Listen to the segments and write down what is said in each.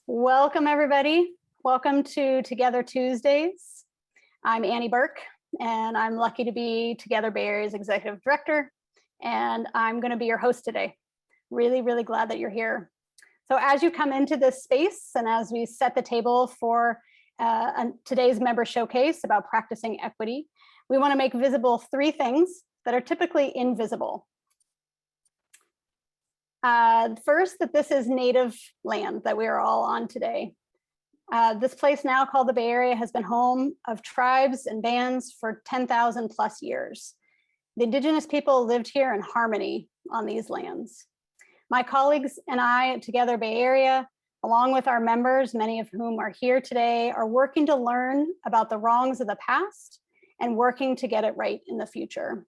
Welcome, everybody. Welcome to Together Tuesdays. I'm Annie Burke, and I'm lucky to be Together Bay Area's Executive Director, and I'm going to be your host today. Really, really glad that you're here. So as you come into this space and as we set the table for today's member showcase about practicing equity, we want to make visible three things that are typically invisible. First, that this is native land that we are all on today. This place now called the Bay Area has been home of tribes and bands for 10,000 plus years. The Indigenous people lived here in harmony on these lands. My colleagues and I at Together Bay Area, along with our members, many of whom are here today, are working to learn about the wrongs of the past and working to get it right in the future.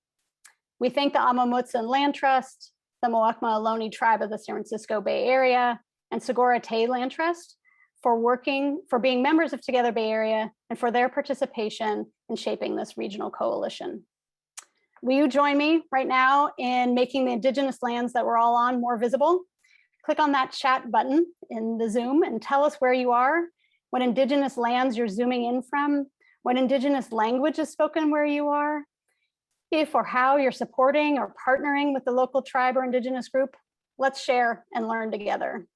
We thank the Amamutsa Land Trust, the Muwekma Ohlone tribe of the San Francisco Bay Area, and Segura Tay Land Trust for being members of Together Bay Area and for their participation in shaping this regional coalition. Will you join me right now in making the Indigenous lands that we're all on more visible? Click on that chat button in the Zoom and tell us where you are, what Indigenous lands you're zooming in from, what Indigenous language is spoken where you are, if or how you're supporting or partnering with the local tribe or Indigenous group. Let's share and learn together.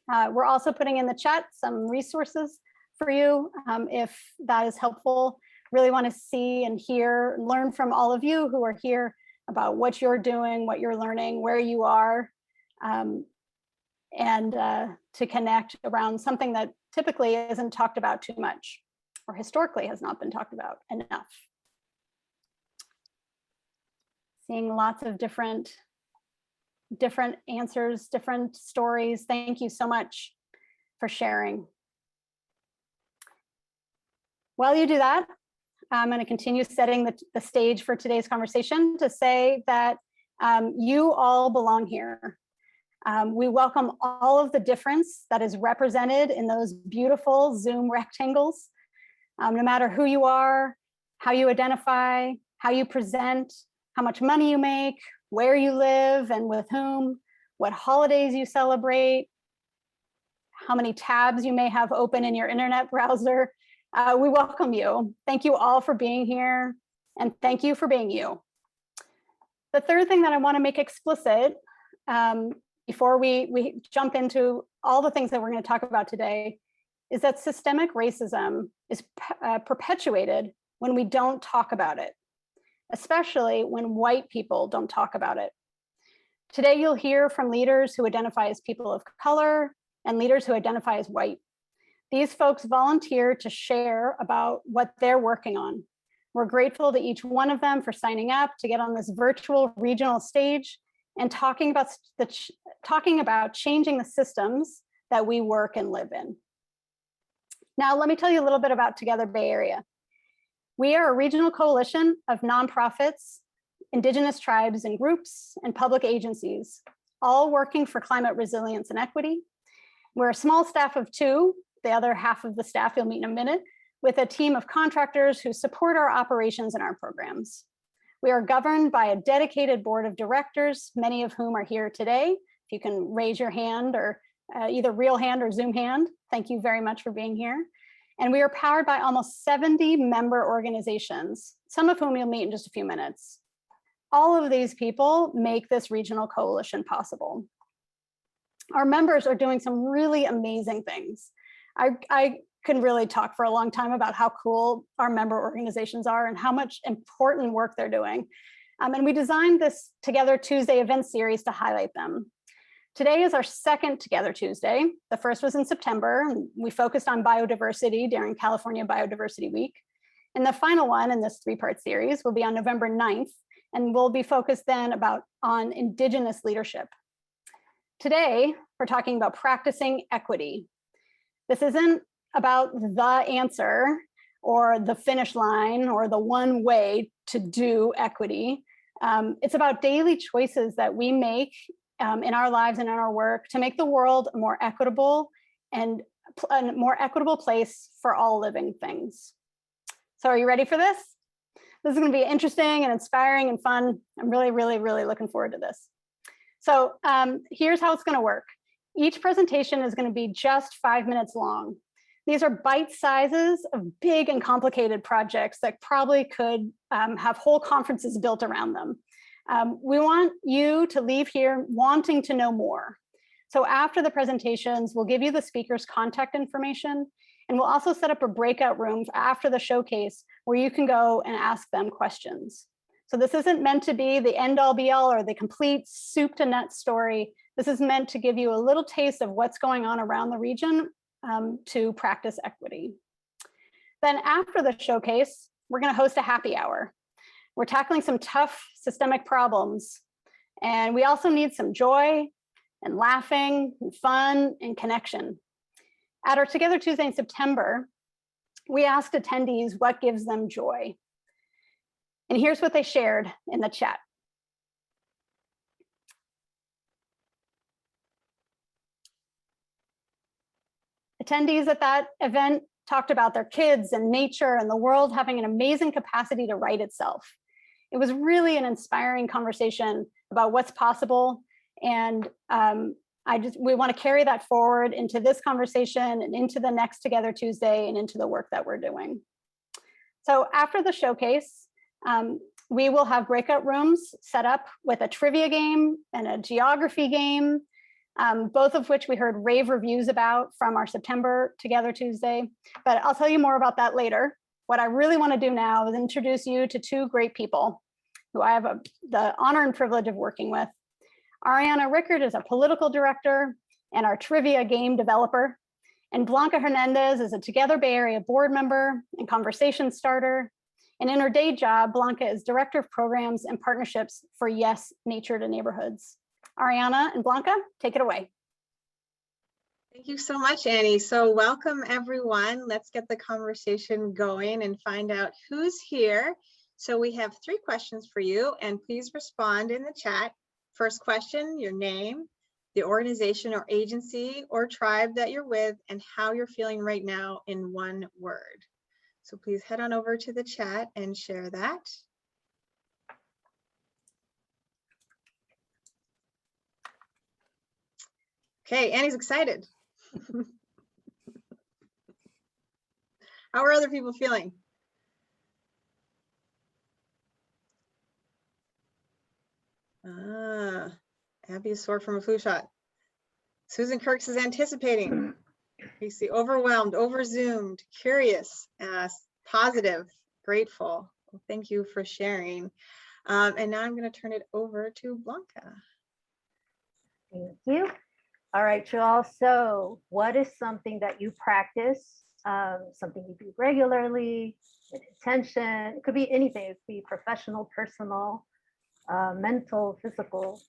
We're also putting in the chat some resources for you if that is helpful. Really want to see and hear, learn from all of you who are here about what you're doing, what you're learning, where you are, and to connect around something that typically isn't talked about too much or historically has not been talked about enough. Seeing lots of different answers, different stories. Thank you so much for sharing. While you do that, I'm going to continue setting the stage for today's conversation to say that you all belong here. We welcome all of the difference that is represented in those beautiful Zoom rectangles, no matter who you are, how you identify, how you present, how much money you make, where you live and with whom, what holidays you celebrate, how many tabs you may have open in your internet browser. We welcome you. Thank you all for being here, and thank you for being you. The third thing that I want to make explicit before we jump into all the things that we're going to talk about today is that systemic racism is perpetuated when we don't talk about it, especially when white people don't talk about it. Today, you'll hear from leaders who identify as people of color and leaders who identify as white. These folks volunteer to share about what they're working on. We're grateful to each one of them for signing up to get on this virtual regional stage and talking about changing the systems that we work and live in. Now, let me tell you a little bit about Together Bay Area. We are a regional coalition of nonprofits, Indigenous tribes and groups, and public agencies, all working for climate resilience and equity. We're a small staff of two, the other half of the staff you'll meet in a minute, with a team of contractors who support our operations and our programs. We are governed by a dedicated board of directors, many of whom are here today. If you can raise your hand or either real hand or Zoom hand, thank you very much for being here. And we are powered by almost 70 member organizations, some of whom you'll meet in just a few minutes. All of these people make this regional coalition possible. Our members are doing some really amazing things. I can really talk for a long time about how cool our member organizations are and how much important work they're doing. And we designed this Together Tuesday event series to highlight them. Today is our second Together Tuesday. The first was in September, and we focused on biodiversity during California Biodiversity Week. And the final one in this three-part series will be on November 9th, and we'll be focused then on Indigenous leadership. Today, we're talking about practicing equity. This isn't about the answer or the finish line or the one way to do equity. It's about daily choices that we make in our lives and in our work to make the world a more equitable and a more equitable place for all living things. So are you ready for this? This is going to be interesting and inspiring and fun. I'm really, really, really looking forward to this. So here's how it's going to work. Each presentation is going to be just 5 minutes long. These are bite sizes of big and complicated projects that probably could have whole conferences built around them. We want you to leave here wanting to know more. So after the presentations, we'll give you the speaker's contact information, and we'll also set up a breakout room after the showcase where you can go and ask them questions. So this isn't meant to be the end all be all or the complete soup to nuts story. This is meant to give you a little taste of what's going on around the region to practice equity. Then after the showcase, we're going to host a happy hour. We're tackling some tough systemic problems, and we also need some joy and laughing and fun and connection. At our Together Tuesday in September, we asked attendees what gives them joy. And here's what they shared in the chat. Attendees at that event talked about their kids and nature and the world having an amazing capacity to write itself. It was really an inspiring conversation about what's possible. And we want to carry that forward into this conversation and into the next Together Tuesday and into the work that we're doing. So after the showcase, we will have breakout rooms set up with a trivia game and a geography game, both of which we heard rave reviews about from our September Together Tuesday, but I'll tell you more about that later. What I really want to do now is introduce you to two great people who I have the honor and privilege of working with. Ariana Rickard is a political director and our trivia game developer, and Blanca Hernandez is a Together Bay Area board member and conversation starter. And in her day job, Blanca is director of programs and partnerships for Yes Nature to Neighborhoods. Ariana and Blanca, take it away. Thank you so much, Annie. So welcome everyone. Let's get the conversation going and find out who's here. So we have 3 questions for you, and please respond in the chat. First question, your name, the organization or agency or tribe that you're with, and how you're feeling right now in 1 word. So please head on over to the chat and share that. Okay, Annie's excited. How are other people feeling? Abby is sore from a flu shot. Susan Kirks is anticipating. Casey, overwhelmed, over-zoomed, curious, positive, grateful. Well, thank you for sharing. And now I'm going to turn it over to Blanca. Thank you. All right, y'all. So what is something that you practice, something you do regularly, with intention? It could be anything. It could be professional, personal, mental, physical,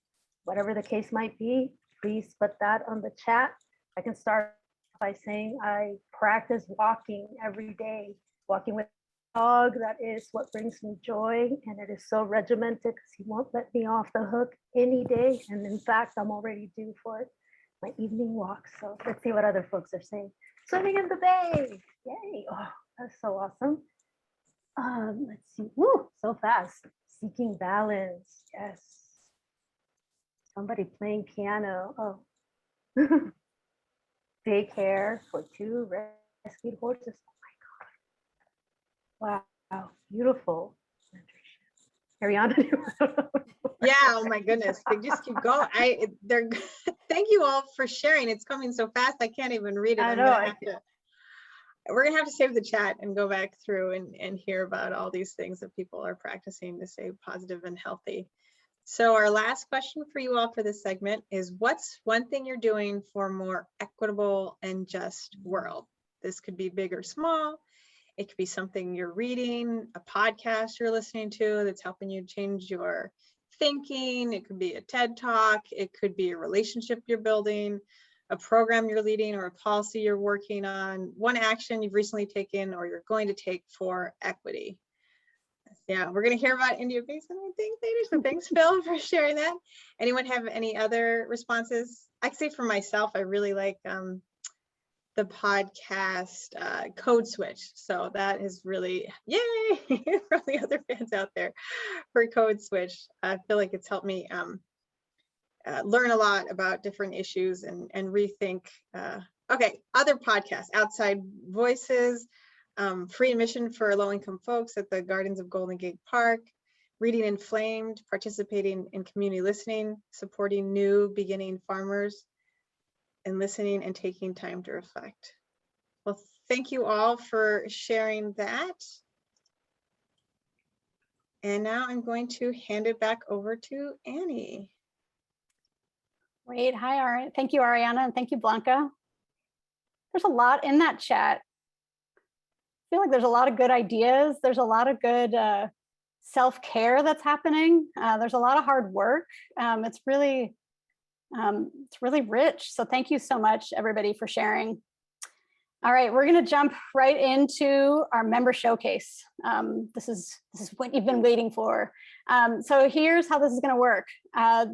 whatever the case might be. Please put that on the chat. I can start by saying I practice walking every day, walking with a dog. That is what brings me joy, and it is so regimented because he won't let me off the hook any day. And in fact, I'm already due for it, my evening walk. So let's see what other folks are saying. Swimming in the bay, yay! Oh, that's so awesome. Let's see. Woo, so fast. Seeking balance, yes. Somebody playing piano. Oh. Daycare for 2 rescued horses. Oh my God. Wow, beautiful. Ariana. Yeah, oh my goodness, they just keep going. Thank you all for sharing. It's coming so fast, I can't even read it. I know. We're gonna have to save the chat and go back through and hear about all these things that people are practicing to stay positive and healthy. So our last question for you all for this segment is, what's one thing you're doing for a more equitable and just world? This could be big or small. It could be something you're reading, a podcast you're listening to that's helping you change your thinking. It could be a TED Talk. It could be a relationship you're building, a program you're leading, or a policy you're working on, one action you've recently taken or you're going to take for equity. Yeah, we're going to hear about India Basin, I think, later. So thanks, Phil, for sharing that. Anyone have any other responses? I can say for myself, I really like the podcast Code Switch. So that is really, yay, for the other fans out there for Code Switch. I feel like it's helped me learn a lot about different issues and rethink. Okay, other podcasts, Outside Voices, free admission for low-income folks at the Gardens of Golden Gate Park, Reading Inflamed, participating in community listening, supporting new beginning farmers, and listening and taking time to reflect. Well, thank you all for sharing that. And now I'm going to hand it back over to Annie. Great. Hi, thank you, Ariana, and thank you, Blanca. There's a lot in that chat. I feel like there's a lot of good ideas. There's a lot of good self-care that's happening. There's a lot of hard work. It's really rich. So thank you so much, everybody, for sharing. All right, we're going to jump right into our member showcase. This is what you've been waiting for. So here's how this is going to work.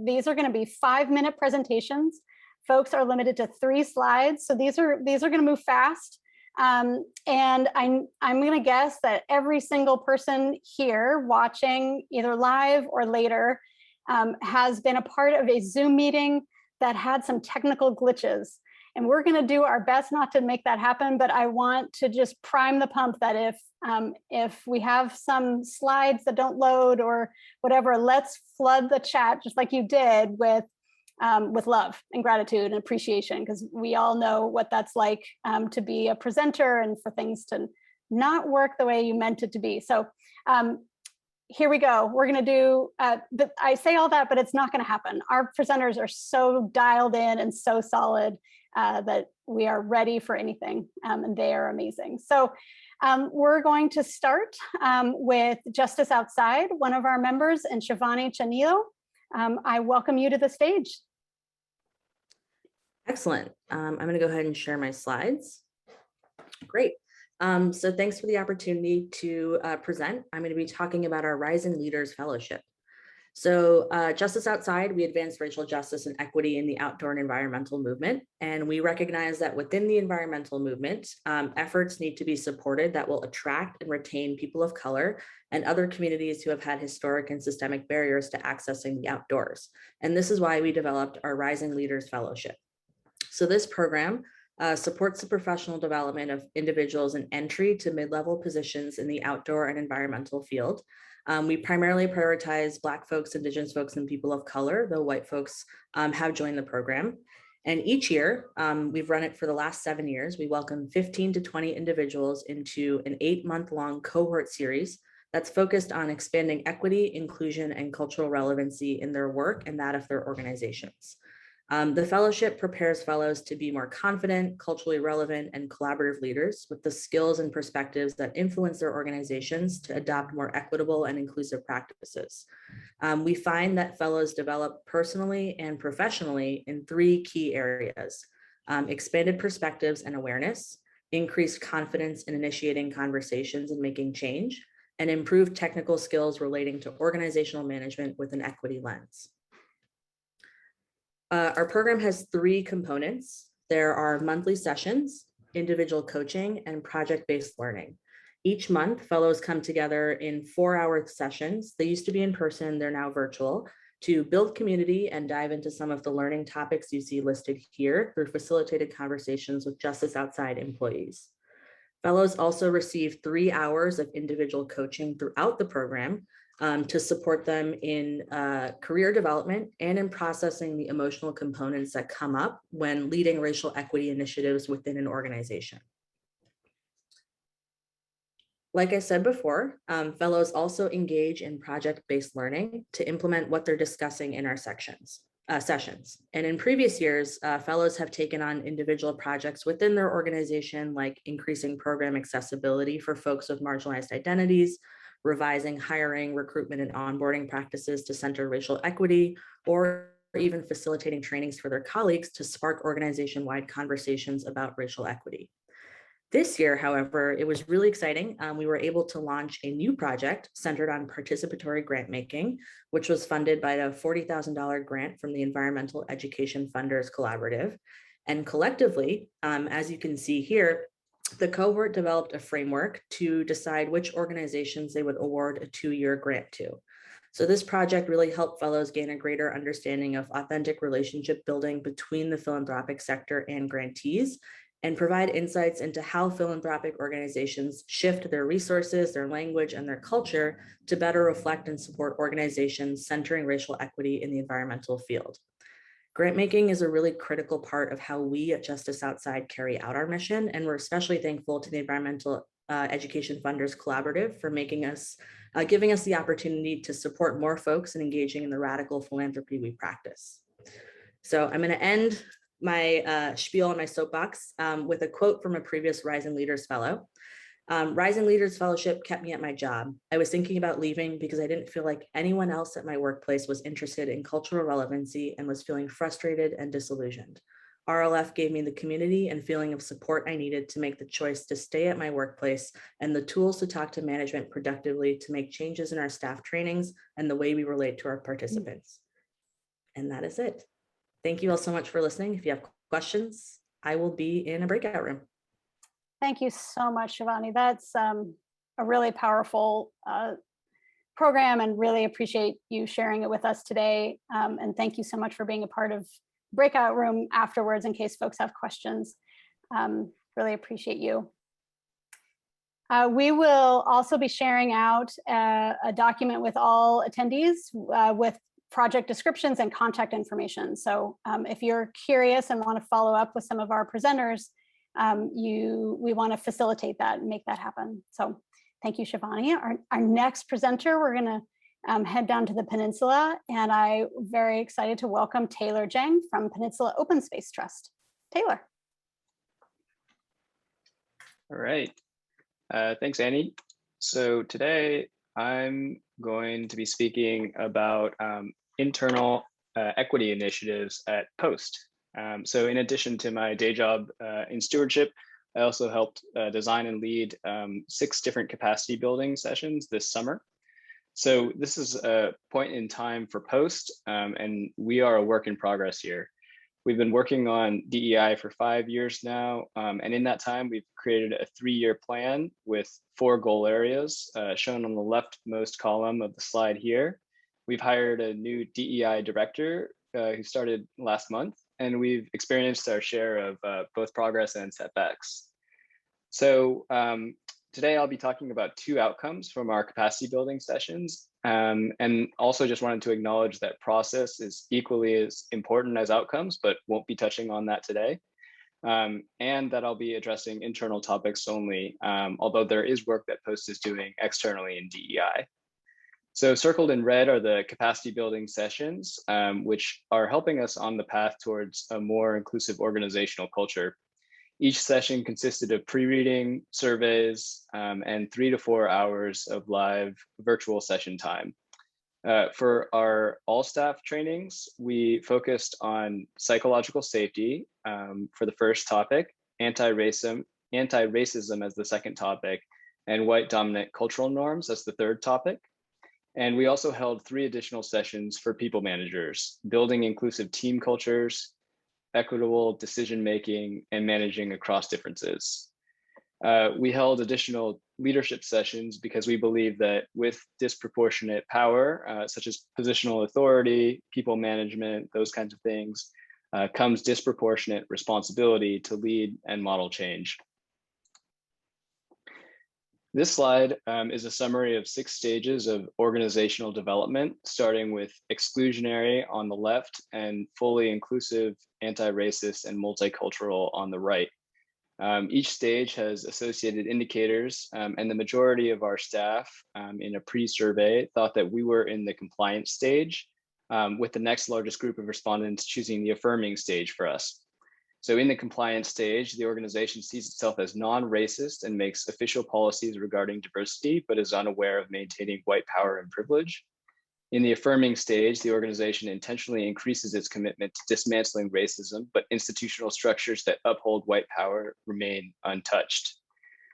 These are going to be 5-minute presentations. Folks are limited to 3 slides, so these are going to move fast. And I'm going to guess that every single person here watching, either live or later, has been a part of a Zoom meeting that had some technical glitches. And we're going to do our best not to make that happen, but I want to just prime the pump that if we have some slides that don't load or whatever, let's flood the chat just like you did with love and gratitude and appreciation, because we all know what that's like to be a presenter and for things to not work the way you meant it to be. So here we go. We're going to do, I say all that, but it's not going to happen. Our presenters are so dialed in and so solid that we are ready for anything, and they are amazing. So we're going to start with Justice Outside, one of our members, and Shivani Chanilo. I welcome you to the stage. Excellent. I'm going to go ahead and share my slides. Great. So thanks for the opportunity to present. I'm going to be talking about our Rising Leaders Fellowship. So Justice Outside, we advance racial justice and equity in the outdoor and environmental movement. And we recognize that within the environmental movement, efforts need to be supported that will attract and retain people of color and other communities who have had historic and systemic barriers to accessing the outdoors. And this is why we developed our Rising Leaders Fellowship. So this program supports the professional development of individuals in entry to mid-level positions in the outdoor and environmental field. We primarily prioritize Black folks, Indigenous folks, and people of color, though white folks have joined the program. And each year, we've run it for the last 7 years, we welcome 15 to 20 individuals into an 8-month-long cohort series that's focused on expanding equity, inclusion, and cultural relevancy in their work and that of their organizations. The fellowship prepares fellows to be more confident, culturally relevant, and collaborative leaders with the skills and perspectives that influence their organizations to adopt more equitable and inclusive practices. We find that fellows develop personally and professionally in 3 key areas: expanded perspectives and awareness, increased confidence in initiating conversations and making change, and improved technical skills relating to organizational management with an equity lens. Our program has 3 components. There are monthly sessions, individual coaching, and project-based learning. Each month, fellows come together in 4-hour sessions. They used to be in person, they're now virtual, to build community and dive into some of the learning topics you see listed here through facilitated conversations with Justice Outside employees. Fellows also receive 3 hours of individual coaching throughout the program to support them in career development and in processing the emotional components that come up when leading racial equity initiatives within an organization. Like I said before, fellows also engage in project-based learning to implement what they're discussing in our sessions. And in previous years, fellows have taken on individual projects within their organization, like increasing program accessibility for folks with marginalized identities, revising hiring, recruitment, and onboarding practices to center racial equity, or even facilitating trainings for their colleagues to spark organization-wide conversations about racial equity. This year, however, it was really exciting. We were able to launch a new project centered on participatory grant making, which was funded by a $40,000 grant from the Environmental Education Funders Collaborative. And collectively, as you can see here, the cohort developed a framework to decide which organizations they would award a 2-year grant to. So this project really helped fellows gain a greater understanding of authentic relationship building between the philanthropic sector and grantees, and provide insights into how philanthropic organizations shift their resources, their language, and their culture to better reflect and support organizations centering racial equity in the environmental field. Grant making is a really critical part of how we at Justice Outside carry out our mission, and we're especially thankful to the Environmental Education Funders Collaborative for giving us the opportunity to support more folks and engaging in the radical philanthropy we practice. So I'm going to end my spiel on my soapbox with a quote from a previous Rising Leaders Fellow. Rising Leaders Fellowship kept me at my job. I was thinking about leaving because I didn't feel like anyone else at my workplace was interested in cultural relevancy and was feeling frustrated and disillusioned. RLF gave me the community and feeling of support I needed to make the choice to stay at my workplace and the tools to talk to management productively to make changes in our staff trainings and the way we relate to our participants. And that is it. Thank you all so much for listening. If you have questions, I will be in a breakout room. Thank you so much, Shivani. That's a really powerful program, and really appreciate you sharing it with us today. And thank you so much for being a part of breakout room afterwards in case folks have questions. Really appreciate you. We will also be sharing out a document with all attendees with project descriptions and contact information. So if you're curious and want to follow up with some of our presenters, we want to facilitate that and make that happen. So thank you, Shivani. Our next presenter, we're going to head down to the Peninsula, and I'm very excited to welcome Taylor Jang from Peninsula Open Space Trust. Taylor. All right. Thanks, Annie. So today I'm going to be speaking about internal equity initiatives at Post. So in addition to my day job in stewardship, I also helped design and lead 6 different capacity building sessions this summer. So this is a point in time for Post, and we are a work in progress here. We've been working on DEI for 5 years now, and in that time, we've created a 3-year plan with 4 goal areas shown on the leftmost column of the slide here. We've hired a new DEI director who started last month, and we've experienced our share of both progress and setbacks. So today I'll be talking about 2 outcomes from our capacity building sessions, and also just wanted to acknowledge that process is equally as important as outcomes, but won't be touching on that today. And that I'll be addressing internal topics only, although there is work that Post is doing externally in DEI. So circled in red are the capacity building sessions, which are helping us on the path towards a more inclusive organizational culture. Each session consisted of pre-reading, surveys, and 3 to 4 hours of live virtual session time. For our all staff trainings, we focused on psychological safety for the first topic, anti-racism as the second topic, and white dominant cultural norms as the third topic. And we also held 3 additional sessions for people managers, building inclusive team cultures, equitable decision-making, and managing across differences. We held additional leadership sessions because we believe that with disproportionate power, such as positional authority, people management, those kinds of things, comes disproportionate responsibility to lead and model change. This slide is a summary of 6 stages of organizational development, starting with exclusionary on the left and fully inclusive, anti-racist, and multicultural on the right. Each stage has associated indicators, and the majority of our staff in a pre-survey thought that we were in the compliance stage, with the next largest group of respondents choosing the affirming stage for us. So in the compliance stage, the organization sees itself as non-racist and makes official policies regarding diversity, but is unaware of maintaining white power and privilege. In the affirming stage, the organization intentionally increases its commitment to dismantling racism, but institutional structures that uphold white power remain untouched.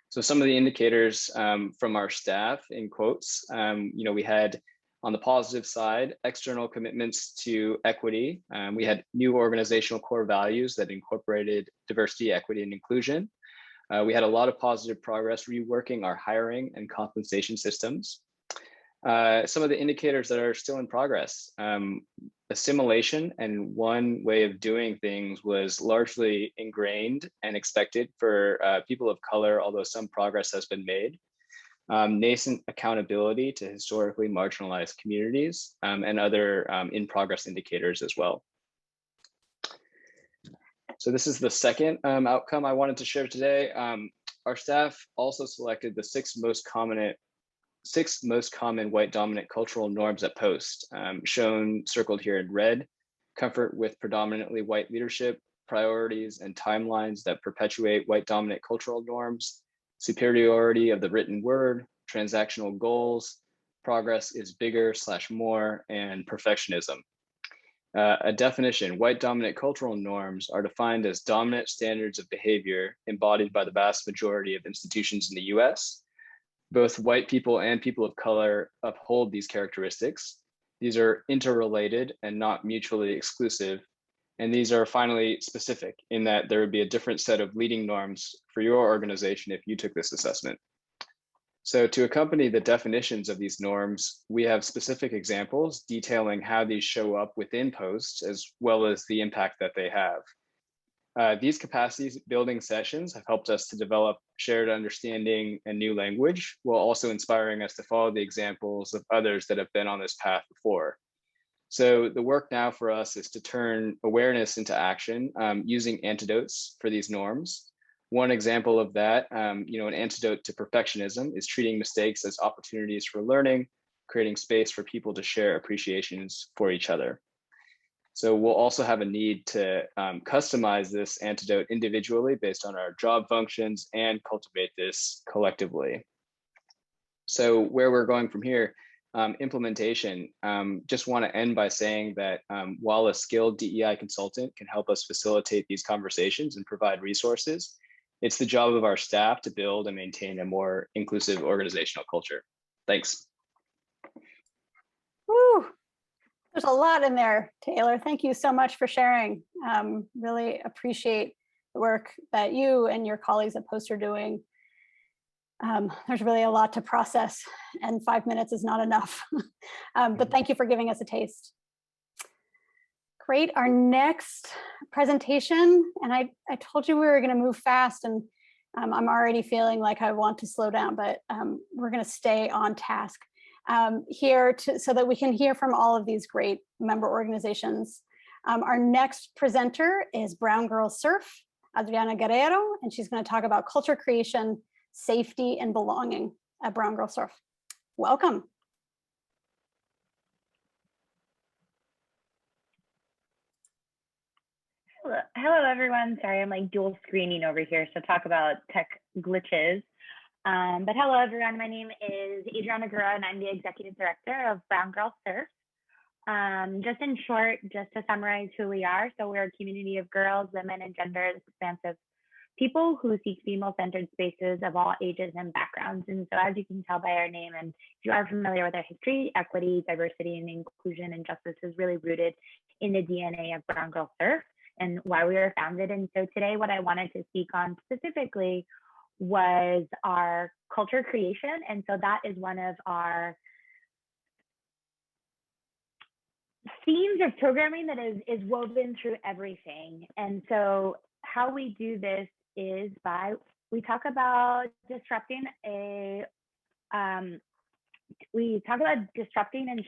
So some of the indicators from our staff, in quotes, we had, on the positive side, external commitments to equity. We had new organizational core values that incorporated diversity, equity, and inclusion. We had a lot of positive progress reworking our hiring and compensation systems. some of the indicators that are still in progress. Assimilation and one way of doing things was largely ingrained and expected for people of color, although some progress has been made. Nascent accountability to historically marginalized communities and other in-progress indicators as well. So this is the second outcome I wanted to share today. Our staff also selected the six most common white dominant cultural norms at Post, shown circled here in red: comfort with predominantly white leadership, priorities and timelines that perpetuate white dominant cultural norms, superiority of the written word, transactional goals, progress is bigger / more, and perfectionism. A definition: white dominant cultural norms are defined as dominant standards of behavior embodied by the vast majority of institutions in the US. Both white people and people of color uphold these characteristics. These are interrelated and not mutually exclusive. And these are finally specific in that there would be a different set of leading norms for your organization if you took this assessment. So to accompany the definitions of these norms, we have specific examples detailing how these show up within posts, as well as the impact that they have. These capacity building sessions have helped us to develop shared understanding and new language, while also inspiring us to follow the examples of others that have been on this path before. So the work now for us is to turn awareness into action using antidotes for these norms. One example of that, an antidote to perfectionism is treating mistakes as opportunities for learning, creating space for people to share appreciations for each other. So we'll also have a need to customize this antidote individually based on our job functions and cultivate this collectively. So where we're going from here, implementation, just want to end by saying that while a skilled DEI consultant can help us facilitate these conversations and provide resources, it's the job of our staff to build and maintain a more inclusive organizational culture. Thanks. Woo. There's a lot in there, Taylor. Thank you so much for sharing. Really appreciate the work that you and your colleagues at Post are doing. There's really a lot to process, and 5 minutes is not enough. But thank you for giving us a taste. Great. Our next presentation, and I told you we were going to move fast, and I'm already feeling like I want to slow down, but we're going to stay on task here so that we can hear from all of these great member organizations. Our next presenter is Brown Girl Surf, Adriana Guerra, and she's going to talk about culture creation, safety, and belonging at Brown Girl Surf. Welcome. Hello, everyone. Sorry, I'm like dual screening over here, so talk about tech glitches. But hello, everyone. My name is Adriana Guerra, and I'm the Executive Director of Brown Girl Surf. Just in short, just to summarize who we are, so we're a community of girls, women, and gender expansive people who seek female-centered spaces of all ages and backgrounds. And so as you can tell by our name, and if you are familiar with our history, equity, diversity, and inclusion and justice is really rooted in the DNA of Brown Girl Surf and why we were founded. And so today what I wanted to speak on specifically was our culture creation. And so that is one of our themes of programming that is woven through everything. And so how we do this is we talk about disrupting and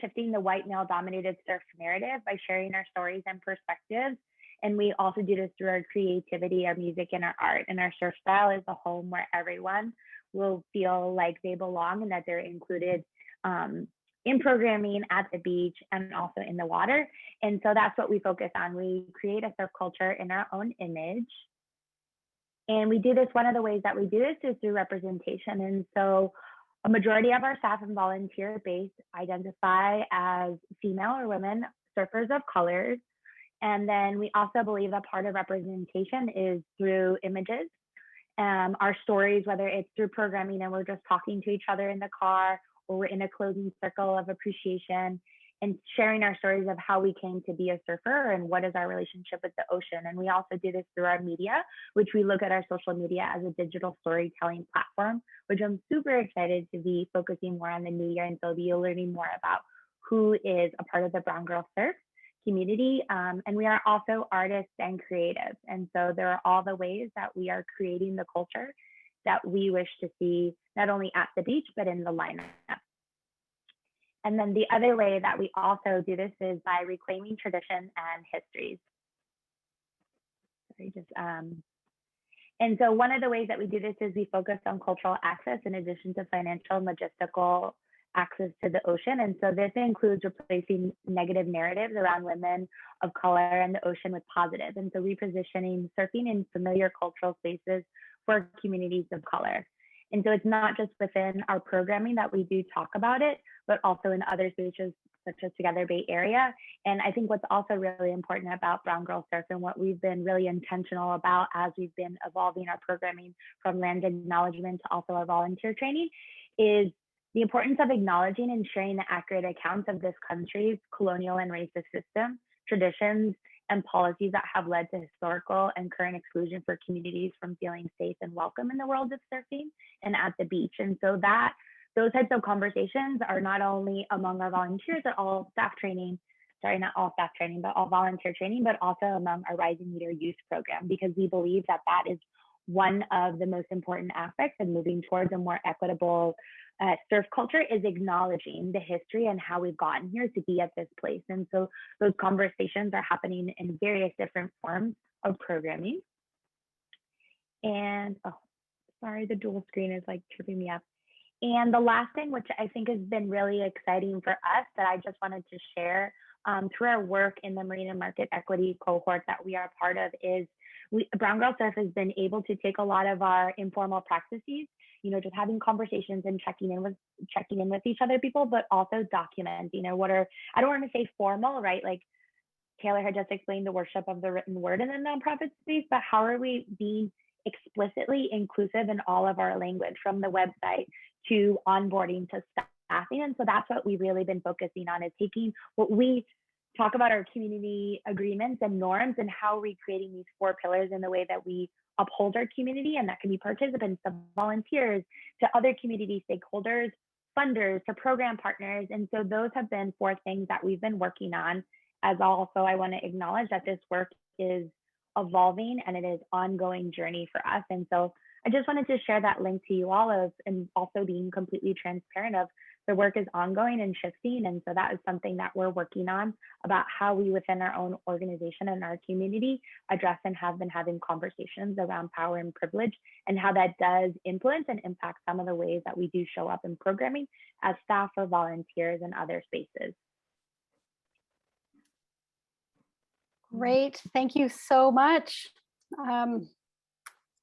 shifting the white male dominated surf narrative by sharing our stories and perspectives. And we also do this through our creativity, our music, and our art. And our surf style is a home where everyone will feel like they belong and that they're included in programming at the beach and also in the water. And so that's what we focus on. We create a surf culture in our own image. And we do this, one of the ways that we do this is through representation. And so a majority of our staff and volunteer base identify as female or women surfers of colors. And then we also believe that part of representation is through images. Our stories, whether it's through programming and we're just talking to each other in the car, or we're in a closing circle of appreciation, and sharing our stories of how we came to be a surfer and what is our relationship with the ocean. And we also do this through our media, which we look at our social media as a digital storytelling platform, which I'm super excited to be focusing more on the new year. And so you'll be learning more about who is a part of the Brown Girl Surf community. And we are also artists and creatives. And so there are all the ways that we are creating the culture that we wish to see, not only at the beach, but in the lineup. And then the other way that we also do this is by reclaiming tradition and histories. And so one of the ways that we do this is we focus on cultural access in addition to financial and logistical access to the ocean. And so this includes replacing negative narratives around women of color and the ocean with positive. And so repositioning surfing in familiar cultural spaces for communities of color. And so it's not just within our programming that we do talk about it, but also in other spaces such as Together Bay Area. And I think what's also really important about Brown Girl Surf and what we've been really intentional about as we've been evolving our programming from land acknowledgement to also our volunteer training is the importance of acknowledging and sharing the accurate accounts of this country's colonial and racist system, traditions, and policies that have led to historical and current exclusion for communities from feeling safe and welcome in the world of surfing and at the beach. And so that those types of conversations are not only among our volunteers at all staff training, sorry, not all staff training, but all volunteer training, but also among our Rising Leader Youth Program, because we believe that that is one of the most important aspects of moving towards a more equitable surf culture is acknowledging the history and how we've gotten here to be at this place. And so those conversations are happening in various different forms of programming. And, oh, sorry, the dual screen is like tripping me up. And the last thing, which I think has been really exciting for us that I just wanted to share through our work in the Marine and Market Equity cohort that we are part of is Brown Girl Surf has been able to take a lot of our informal practices, you know, just having conversations and checking in with each other people, but also document, you know, what are, I don't want to say formal, right? Like Taylor had just explained the worship of the written word in the nonprofit space, but how are we being explicitly inclusive in all of our language, from the website to onboarding to staffing? And so that's what we've really been focusing on, is taking what we talk about our community agreements and norms and how we're creating these 4 pillars in the way that we uphold our community. And that can be participants, to volunteers, to other community stakeholders, funders, to program partners. And so those have been 4 things that we've been working on. As also, I want to acknowledge that this work is evolving and it is an ongoing journey for us. And so I just wanted to share that link to you all of, and also being completely transparent of, the work is ongoing and shifting. And so that is something that we're working on, about how we within our own organization and our community address and have been having conversations around power and privilege, and how that does influence and impact some of the ways that we do show up in programming as staff or volunteers in other spaces. Great, thank you so much.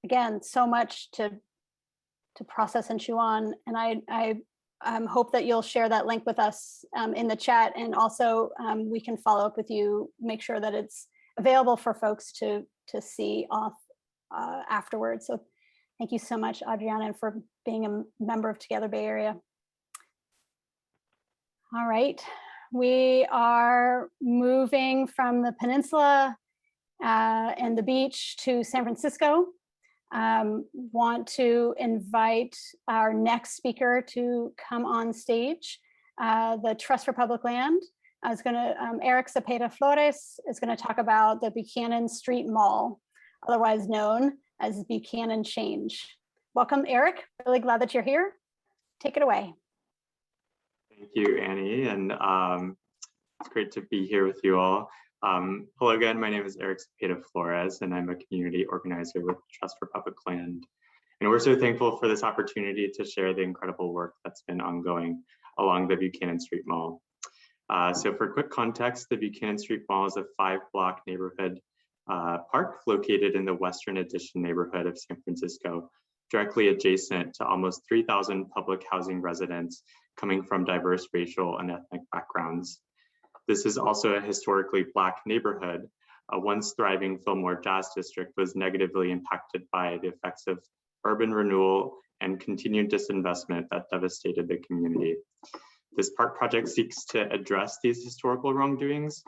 Again, so much to process and chew on, and I hope that you'll share that link with us in the chat, and also we can follow up with you, make sure that it's available for folks to see off afterwards. So thank you so much, Adriana, for being a member of Together Bay Area. All right, we are moving from the Peninsula and the beach to San Francisco. Want to invite our next speaker to come on stage. The Trust for Public Land is going to, Eric Cepeda Flores is going to talk about the Buchanan Street Mall, otherwise known as Buchanan Change. Welcome, Eric. Really glad that you're here. Take it away. Thank you, Annie, and it's great to be here with you all. Hello again, my name is Eric Cepeda Flores, and I'm a community organizer with Trust for Public Land. And we're so thankful for this opportunity to share the incredible work that's been ongoing along the Buchanan Street Mall. So for quick context, the Buchanan Street Mall is a 5-block neighborhood park located in the Western Addition neighborhood of San Francisco, directly adjacent to almost 3,000 public housing residents coming from diverse racial and ethnic backgrounds. This is also a historically Black neighborhood. A once thriving Fillmore Jazz District was negatively impacted by the effects of urban renewal and continued disinvestment that devastated the community. This park project seeks to address these historical wrongdoings,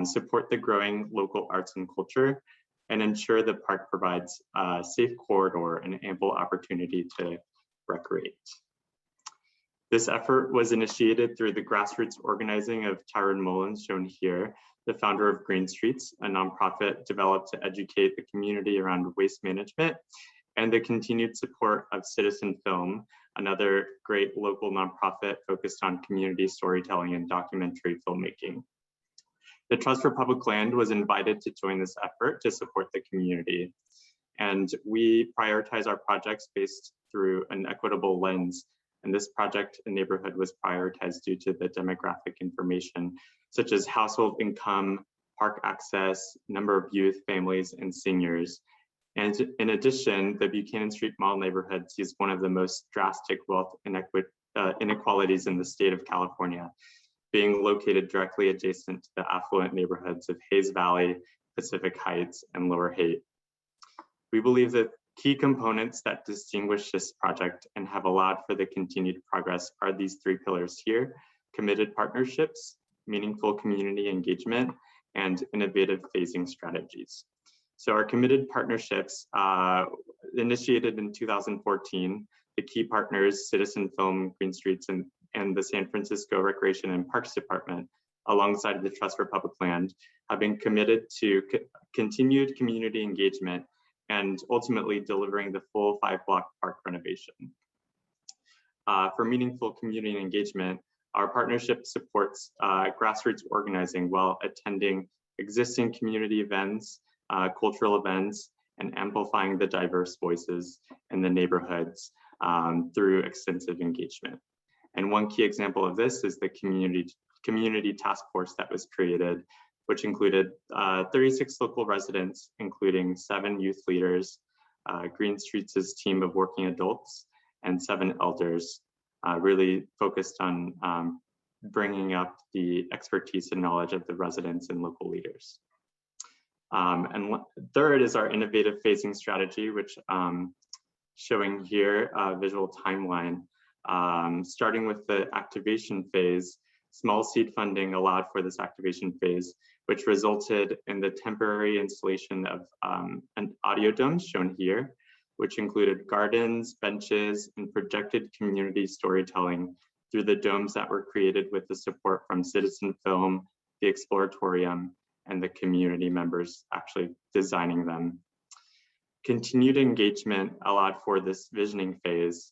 support the growing local arts and culture, and ensure the park provides a safe corridor and ample opportunity to recreate. This effort was initiated through the grassroots organizing of Tyrone Mullins, shown here, the founder of Green Streets, a nonprofit developed to educate the community around waste management, and the continued support of Citizen Film, another great local nonprofit focused on community storytelling and documentary filmmaking. The Trust for Public Land was invited to join this effort to support the community. And we prioritize our projects based through an equitable lens. And this project in neighborhood was prioritized due to the demographic information, such as household income, park access, number of youth, families, and seniors. And in addition, the Buchanan Street Mall neighborhood sees one of the most drastic wealth inequalities in the state of California, being located directly adjacent to the affluent neighborhoods of Hayes Valley, Pacific Heights, and Lower Haight. We believe that key components that distinguish this project and have allowed for the continued progress are these three pillars here: committed partnerships, meaningful community engagement, and innovative phasing strategies. So our committed partnerships initiated in 2014, the key partners, Citizen Film, Green Streets, and the San Francisco Recreation and Parks Department, alongside the Trust for Public Land, have been committed to continued community engagement and ultimately delivering the full 5-block park renovation. For meaningful community engagement, our partnership supports grassroots organizing while attending existing community events, cultural events, and amplifying the diverse voices in the neighborhoods through extensive engagement. And one key example of this is the community task force that was created, which included 36 local residents, including 7 youth leaders, Green Streets' team of working adults, and 7 elders, really focused on bringing up the expertise and knowledge of the residents and local leaders. And third is our innovative phasing strategy, which showing here a visual timeline. Starting with the activation phase, small seed funding allowed for this activation phase, which resulted in the temporary installation of an audio dome shown here, which included gardens, benches, and projected community storytelling through the domes that were created with the support from Citizen Film, the Exploratorium, and the community members actually designing them. Continued engagement allowed for this visioning phase,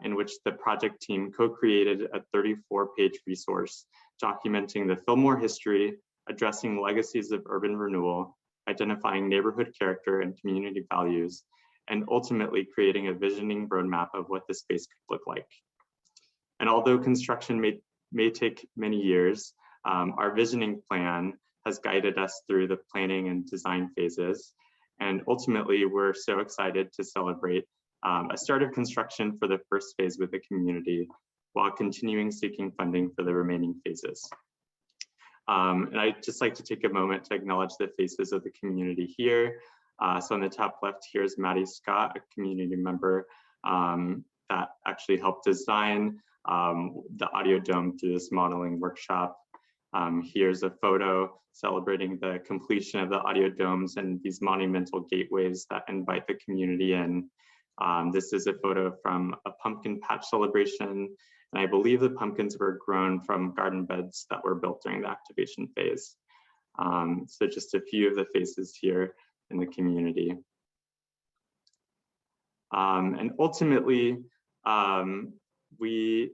in which the project team co-created a 34-page resource documenting the Fillmore history, addressing legacies of urban renewal, identifying neighborhood character and community values, and ultimately creating a visioning roadmap of what the space could look like. And although construction may take many years, our visioning plan has guided us through the planning and design phases. And ultimately, we're so excited to celebrate a start of construction for the first phase with the community, while continuing seeking funding for the remaining phases. And I'd just like to take a moment to acknowledge the faces of the community here. So on the top left, here's Maddie Scott, a community member that actually helped design the audio dome through this modeling workshop. Here's a photo celebrating the completion of the audio domes and these monumental gateways that invite the community in. This is a photo from a pumpkin patch celebration, and I believe the pumpkins were grown from garden beds that were built during the activation phase. So just a few of the faces here in the community. And ultimately, we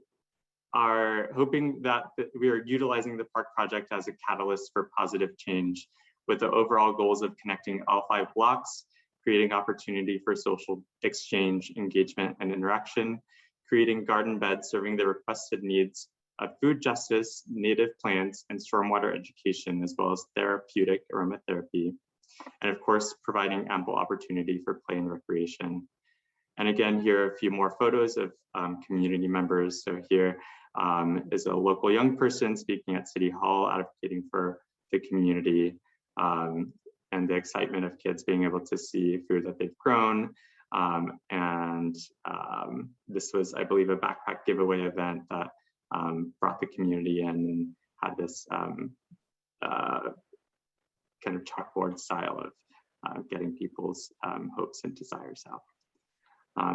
are hoping that we are utilizing the park project as a catalyst for positive change, with the overall goals of connecting all 5 blocks, creating opportunity for social exchange, engagement, and interaction, creating garden beds serving the requested needs of food justice, native plants, and stormwater education, as well as therapeutic aromatherapy, and of course, providing ample opportunity for play and recreation. And again, here are a few more photos of community members. So here is a local young person speaking at City Hall, advocating for the community, and the excitement of kids being able to see food that they've grown. And this was, I believe, a backpack giveaway event that brought the community in and had this kind of chalkboard style of getting people's hopes and desires out.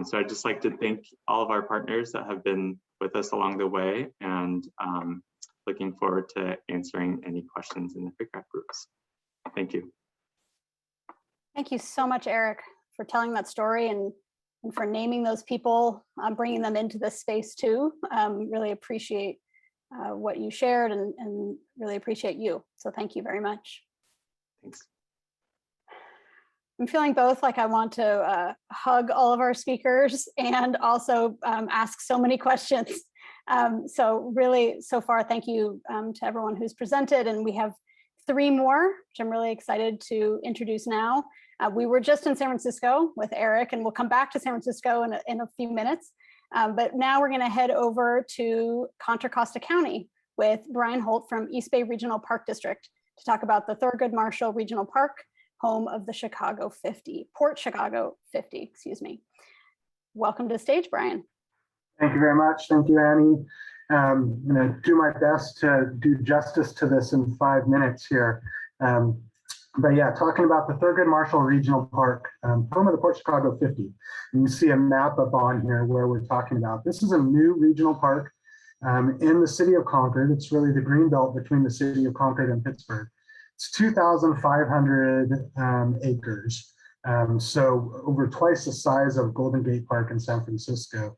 So I'd just like to thank all of our partners that have been with us along the way, and looking forward to answering any questions in the pickup groups. Thank you. Thank you so much, Eric, for telling that story and for naming those people, bringing them into this space too. Really appreciate what you shared and really appreciate you. So thank you very much. Thanks. I'm feeling both like I want to hug all of our speakers and also ask so many questions. So really, so far, thank you to everyone who's presented. And we have 3 more, which I'm really excited to introduce now. We were just in San Francisco with Eric, and we'll come back to San Francisco in a few minutes. But now we're going to head over to Contra Costa County with Brian Holt from East Bay Regional Park District to talk about the Thurgood Marshall Regional Park, home of the Chicago 50, Port Chicago 50, excuse me. Welcome to the stage, Brian. Thank you very much. Thank you, Annie. I'm going to do my best to do justice to this in 5 minutes here. But yeah, talking about the Thurgood Marshall Regional Park, home of the Port Chicago 50. And you see a map up on here where we're talking about. This is a new regional park in the city of Concord. It's really the green belt between the city of Concord and Pittsburgh. It's 2,500 acres. So over twice the size of Golden Gate Park in San Francisco.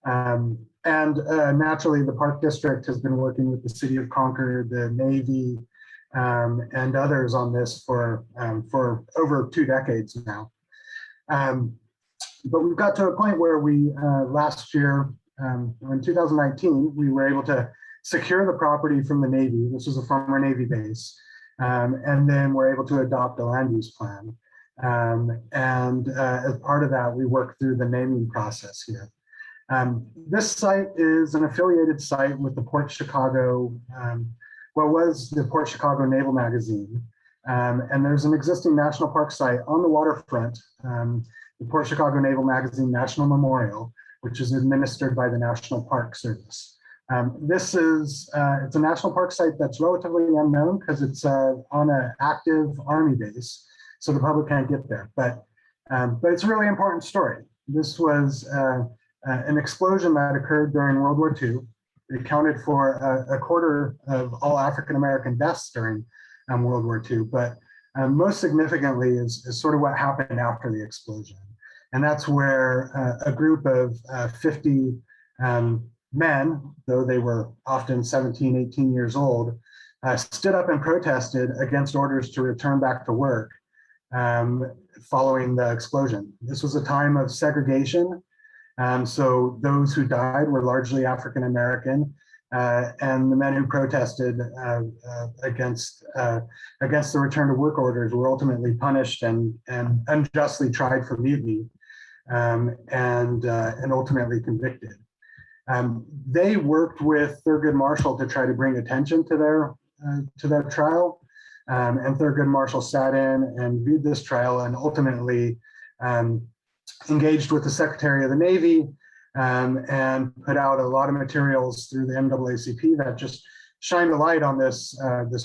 And naturally, the Park District has been working with the city of Concord, the Navy, and others on this for over 2 decades now. But we've got to a point where we, last year, in 2019, we were able to secure the property from the Navy. This was a former Navy base. And then we're able to adopt a land use plan. As part of that, we worked through the naming process here. This site is an affiliated site with the Port Chicago, what was the Port Chicago Naval Magazine. And there's an existing national park site on the waterfront, the Port Chicago Naval Magazine National Memorial, which is administered by the National Park Service. This is, it's a national park site that's relatively unknown because it's on an active Army base, so the public can't get there. But it's a really important story. This was an explosion that occurred during World War II. It accounted for a quarter of all African-American deaths during World War II. But most significantly is sort of what happened after the explosion. And that's where a group of 50 men, though they were often 17, 18 years old, stood up and protested against orders to return back to work following the explosion. This was a time of segregation. So those who died were largely African American, and the men who protested against the return to work orders were ultimately punished and unjustly tried for mutiny, and ultimately convicted. They worked with Thurgood Marshall to try to bring attention to their trial, and Thurgood Marshall sat in and viewed this trial and ultimately engaged with the Secretary of the Navy and put out a lot of materials through the NAACP that just shined a light on this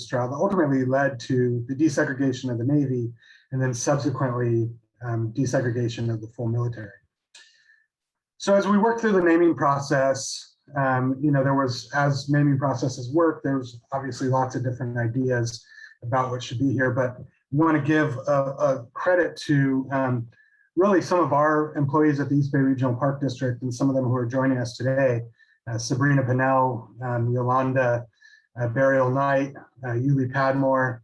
trial that ultimately led to the desegregation of the Navy and then subsequently desegregation of the full military. So as we worked through the naming process, there was, as naming processes work, there's obviously lots of different ideas about what should be here, but we want to give a credit to really some of our employees at the East Bay Regional Park District and some of them who are joining us today, Sabrina Pinnell, Yolanda Burial Knight, Yuli Padmore,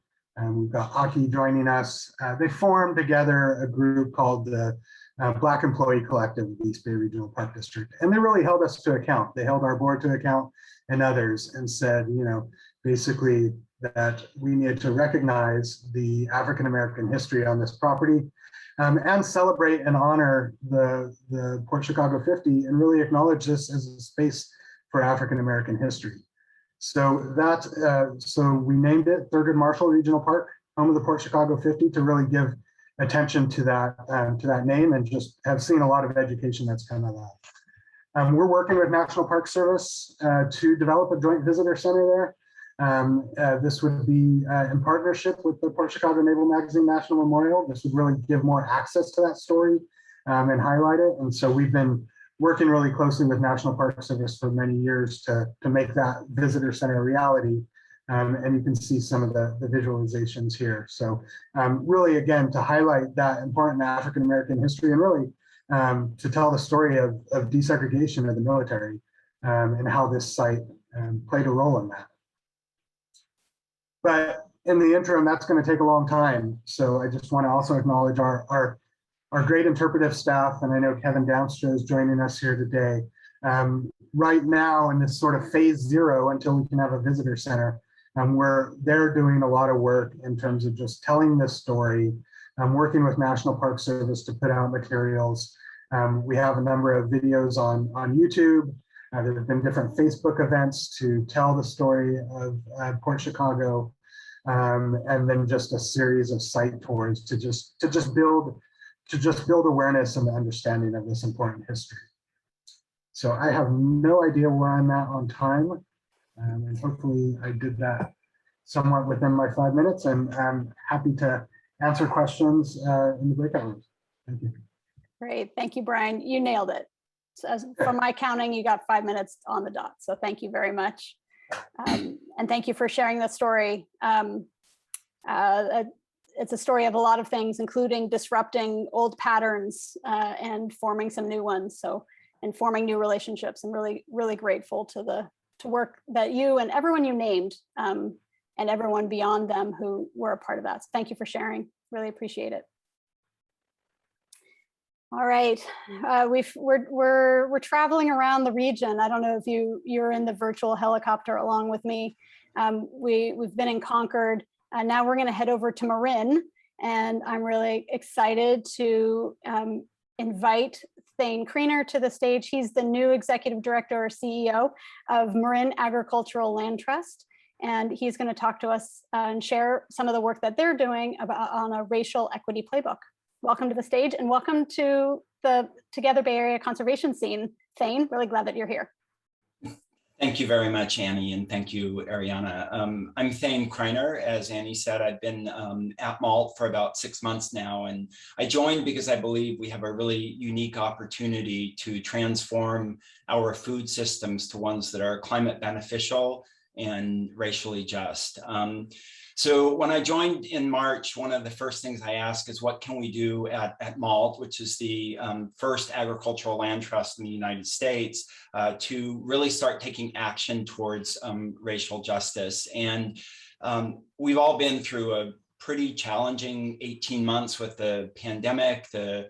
we've got Aki joining us. They formed together a group called the Black Employee Collective of the East Bay Regional Park District. And they really held us to account. They held our board to account and others and said, basically that we needed to recognize the African-American history on this property and celebrate and honor the Port Chicago 50 and really acknowledge this as a space for African-American history. So we named it Thurgood Marshall Regional Park, home of the Port Chicago 50, to really give attention to that name and just have seen a lot of education that's come out of We're working with National Park Service to develop a joint visitor center there. This would be in partnership with the Port Chicago Naval Magazine National Memorial. This would really give more access to that story and highlight it. And so we've been working really closely with National Park Service for many years to make that visitor center a reality. And you can see some of the visualizations here. So really, again, to highlight that important African-American history and really to tell the story of desegregation of the military and how this site played a role in that. But in the interim, that's going to take a long time. So I just want to also acknowledge our great interpretive staff, and I know Kevin Downstra is joining us here today. Right now, in this sort of phase 0 until we can have a visitor center, they're doing a lot of work in terms of just telling this story. Working with National Park Service to put out materials. We have a number of videos on YouTube. There have been different Facebook events to tell the story of Port Chicago, and then just a series of site tours to just build awareness and the understanding of this important history. So I have no idea where I'm at on time, and hopefully I did that somewhat within my 5 minutes, and I'm happy to answer questions in the breakout rooms. Thank you. Great, thank you, Brian. You nailed it. So from my counting, you got 5 minutes on the dot. So thank you very much. And thank you for sharing the story. It's a story of a lot of things, including disrupting old patterns and forming some new ones. So, and forming new relationships. I'm really, really grateful to work that you and everyone you named and everyone beyond them who were a part of that. So thank you for sharing. Really appreciate it. All right, we're traveling around the region. I don't know if you're in the virtual helicopter along with me. We've been in Concord, and now we're going to head over to Marin, and I'm really excited to invite Thane Kriener to the stage. He's the new executive director or CEO of Marin Agricultural Land Trust, and he's going to talk to us and share some of the work that they're doing on a racial equity playbook. Welcome to the stage, and welcome to the Together Bay Area conservation scene. Thane, really glad that you're here. Thank you very much, Annie, and thank you, Ariana. I'm Thane Kriener. As Annie said, I've been at MALT for about 6 months now, and I joined because I believe we have a really unique opportunity to transform our food systems to ones that are climate beneficial and racially just. So when I joined in March, one of the first things I asked is what can we do at MALT, which is the first agricultural land trust in the United States, to really start taking action towards racial justice. And we've all been through a pretty challenging 18 months with the pandemic, the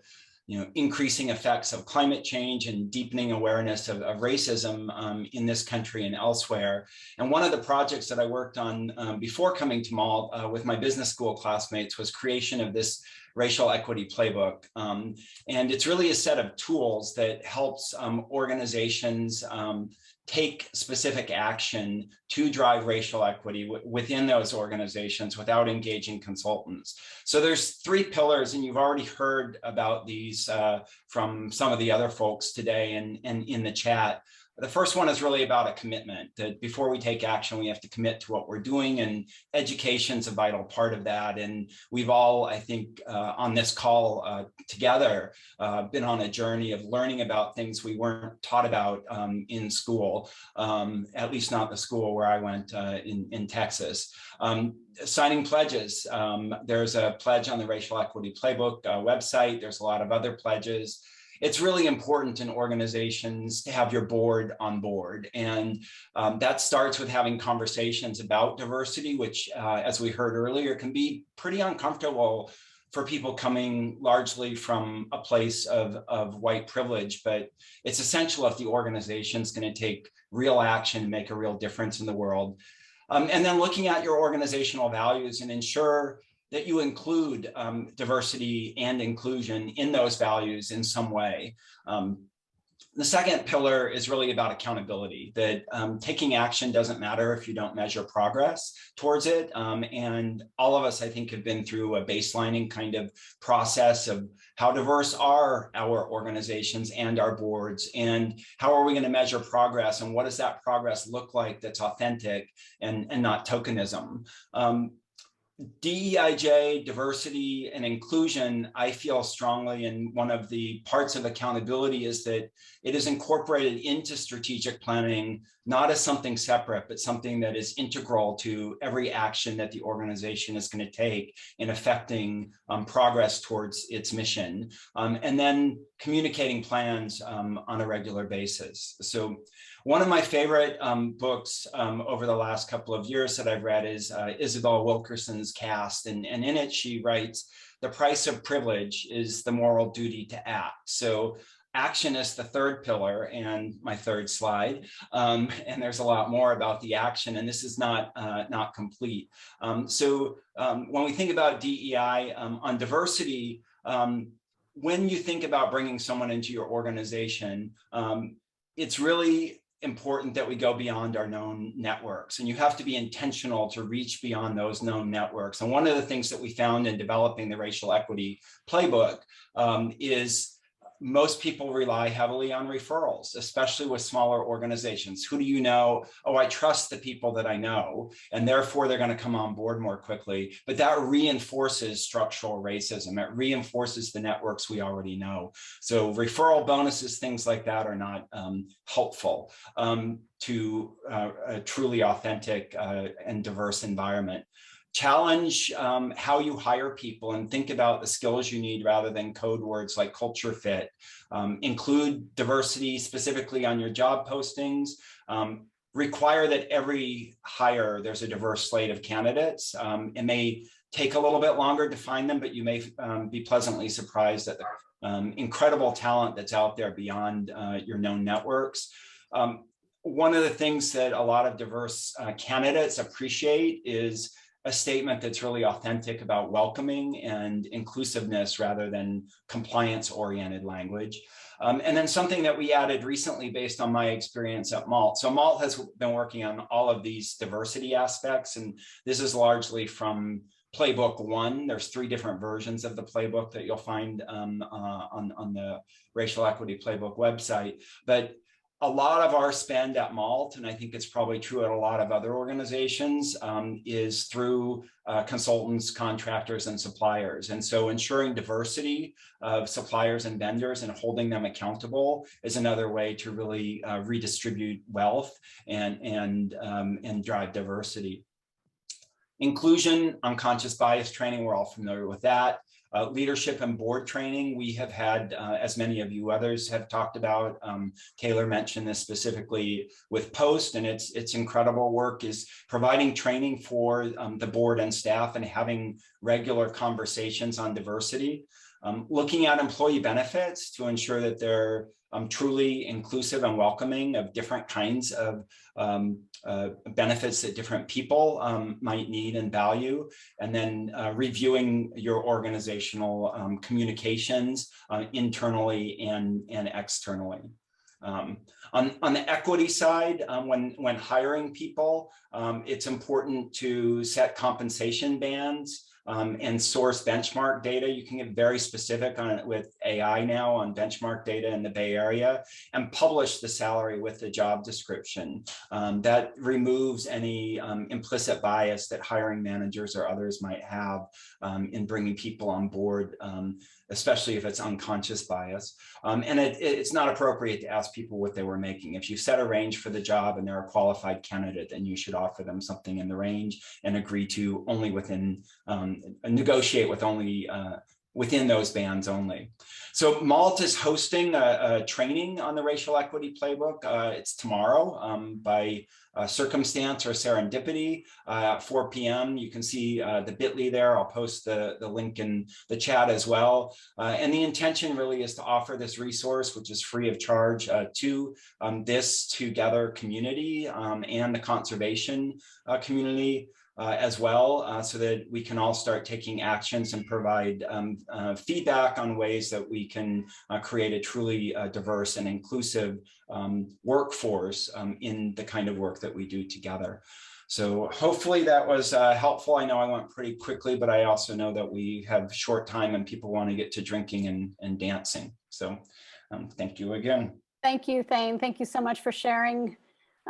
increasing effects of climate change and deepening awareness of racism in this country and elsewhere. And one of the projects that I worked on before coming to MALT with my business school classmates was creation of this racial equity playbook. And it's really a set of tools that helps organizations take specific action to drive racial equity within those organizations without engaging consultants. So there's 3 pillars, and you've already heard about these from some of the other folks today and in the chat. The first one is really about a commitment that before we take action, we have to commit to what we're doing, and education's a vital part of that. And we've all, I think, on this call together, been on a journey of learning about things we weren't taught about in school, at least not the school where I went in Texas. Signing pledges. There's a pledge on the Racial Equity Playbook website. There's a lot of other pledges. It's really important in organizations to have your board on board. And that starts with having conversations about diversity, which, as we heard earlier, can be pretty uncomfortable for people coming largely from a place of white privilege. But it's essential if the organization is going to take real action and make a real difference in the world. And then looking at your organizational values and ensure that you include diversity and inclusion in those values in some way. The second pillar is really about accountability, that taking action doesn't matter if you don't measure progress towards it. And all of us, I think, have been through a baselining kind of process of how diverse are our organizations and our boards, and how are we going to measure progress, and what does that progress look like that's authentic and not tokenism. DEIJ, diversity and inclusion, I feel strongly, and one of the parts of accountability is that it is incorporated into strategic planning, not as something separate, but something that is integral to every action that the organization is going to take in affecting progress towards its mission, and then communicating plans on a regular basis. So one of my favorite books over the last couple of years that I've read is Isabel Wilkerson's Caste. And in it, she writes, the price of privilege is the moral duty to act. So action is the third pillar and my third slide. And there's a lot more about the action, and this is not complete. So when we think about DEI on diversity, when you think about bringing someone into your organization, it's really important that we go beyond our known networks, and you have to be intentional to reach beyond those known networks. And one of the things that we found in developing the racial equity playbook is most people rely heavily on referrals, especially with smaller organizations. Who do you know? Oh, I trust the people that I know, and therefore they're going to come on board more quickly. But that reinforces structural racism. It reinforces the networks we already know. So referral bonuses, things like that, are not helpful to a truly authentic and diverse environment. Challenge how you hire people and think about the skills you need rather than code words like culture fit. Include diversity specifically on your job postings. Require that every hire, there's a diverse slate of candidates. It may take a little bit longer to find them, but you may be pleasantly surprised at the incredible talent that's out there beyond your known networks. One of the things that a lot of diverse candidates appreciate is a statement that's really authentic about welcoming and inclusiveness rather than compliance-oriented language. And then something that we added recently based on my experience at Malt. So Malt has been working on all of these diversity aspects, and this is largely from Playbook 1. There's 3 different versions of the playbook that you'll find on the Racial Equity Playbook website. But a lot of our spend at Malt, and I think it's probably true at a lot of other organizations, is through consultants, contractors, and suppliers. And so ensuring diversity of suppliers and vendors and holding them accountable is another way to really redistribute wealth and drive diversity. Inclusion, unconscious bias training, we're all familiar with that. Leadership and board training, we have had, as many of you others have talked about. Taylor mentioned this specifically with Post, and its incredible work is providing training for the board and staff and having regular conversations on diversity. Looking at employee benefits to ensure that they're truly inclusive and welcoming of different kinds of benefits that different people might need and value, and then reviewing your organizational communications internally and externally. On the equity side, when hiring people, it's important to set compensation bands and source benchmark data. You can get very specific on it with AI now on benchmark data in the Bay Area, and publish the salary with the job description. That removes any implicit bias that hiring managers or others might have in bringing people on board, especially if it's unconscious bias. And it's not appropriate to ask people what they were making. If you set a range for the job and they're a qualified candidate, then you should offer them something in the range and agree to only within, negotiate with only within those bands only. So Malt is hosting a training on the Racial Equity Playbook. It's tomorrow by circumstance or serendipity at 4 p.m. You can see the bit.ly there. I'll post the link in the chat as well. And the intention really is to offer this resource, which is free of charge, to this Together community and the conservation community. as well, so that we can all start taking actions and provide feedback on ways that we can create a truly diverse and inclusive workforce in the kind of work that we do together. So hopefully that was helpful. I know I went pretty quickly, but I also know that we have short time and people want to get to drinking and dancing. So thank you again. Thank you, Thane. Thank you so much for sharing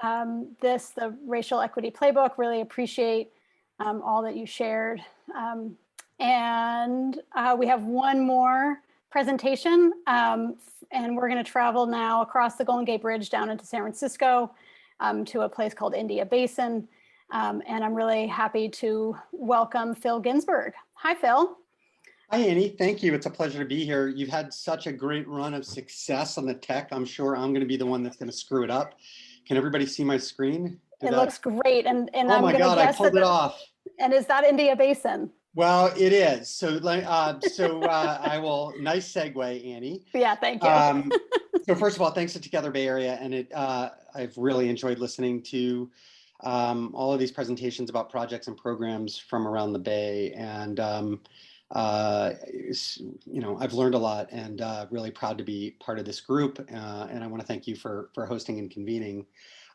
the Racial Equity Playbook. Really appreciate all that you shared. And we have one more presentation, and we're going to travel now across the Golden Gate Bridge down into San Francisco to a place called India Basin. And I'm really happy to welcome Phil Ginsberg. Hi, Phil. Hi, Annie. Thank you. It's a pleasure to be here. You've had such a great run of success on the tech. I'm sure I'm going to be the one that's going to screw it up. Can everybody see my screen? It looks great. And oh I'm my going God, to guess I pulled it off. And is that India Basin? Well, it is. So, I will, nice segue, Annie. Yeah, thank you. So first of all, thanks to Together Bay Area. And I've really enjoyed listening to all of these presentations about projects and programs from around the Bay. And, you know, I've learned a lot and really proud to be part of this group. And I want to thank you for hosting and convening.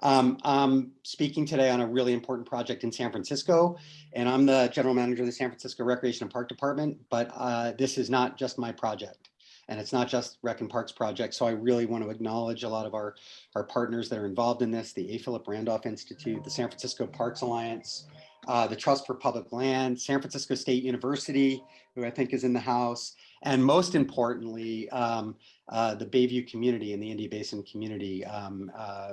I'm speaking today on a really important project in San Francisco, and I'm the general manager of the San Francisco Recreation and Park Department, but this is not just my project, and it's not just Rec and Parks project. So I really want to acknowledge a lot of our partners that are involved in this, the A. Philip Randolph Institute, the San Francisco Parks Alliance, the Trust for Public Land, San Francisco State University, who I think is in the house, and most importantly, the Bayview community and the India Basin community,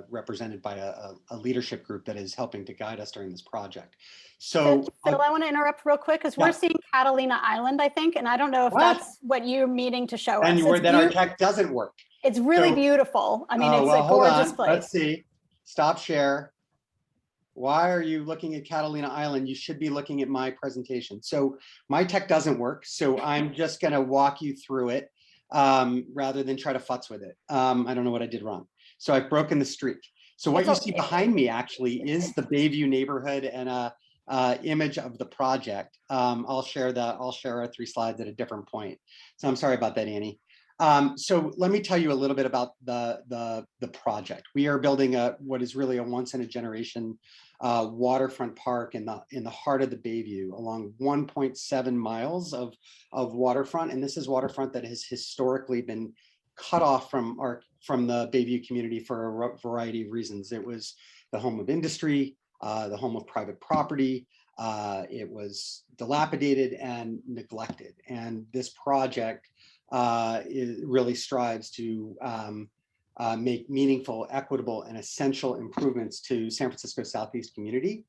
represented by a leadership group that is helping to guide us during this project. So, Phil, I want to interrupt real quick because we're seeing Catalina Island, I think, and I don't know if that's what you're meaning to show us. And that our tech doesn't work. It's really beautiful. I mean, it's a gorgeous place. Let's see. Stop share. Why are you looking at Catalina Island? You should be looking at my presentation. So my tech doesn't work. So I'm just going to walk you through it rather than try to futz with it. I don't know what I did wrong. So I've broken the streak. So what you see behind me actually is the Bayview neighborhood and a image of the project. I'll share our 3 slides at a different point. So I'm sorry about that, Annie. So let me tell you a little bit about the project. We are building what is really a once in a generation waterfront park in the heart of the Bayview, along 1.7 miles of waterfront. And this is waterfront that has historically been cut off from the Bayview community for a variety of reasons. It was the home of industry, the home of private property. It was dilapidated and neglected. And this project really strives to make meaningful, equitable, and essential improvements to San Francisco Southeast community.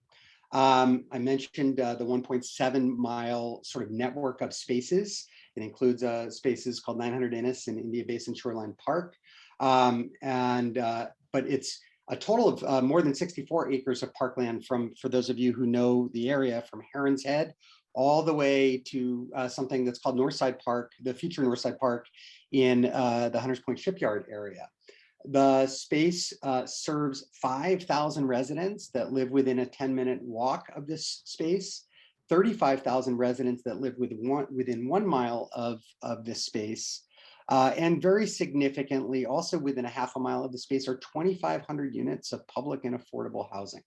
I mentioned the 1.7 mile sort of network of spaces. It includes spaces called 900 Innis and India Basin Shoreline Park. But it's a total of more than 64 acres of parkland for those of you who know the area, from Heron's Head all the way to something that's called Northside Park, the future Northside Park in the Hunters Point Shipyard area. The space serves 5,000 residents that live within a 10-minute walk of this space, 35,000 residents that live within 1 mile of this space, and very significantly, also within a half a mile of the space, are 2,500 units of public and affordable housing.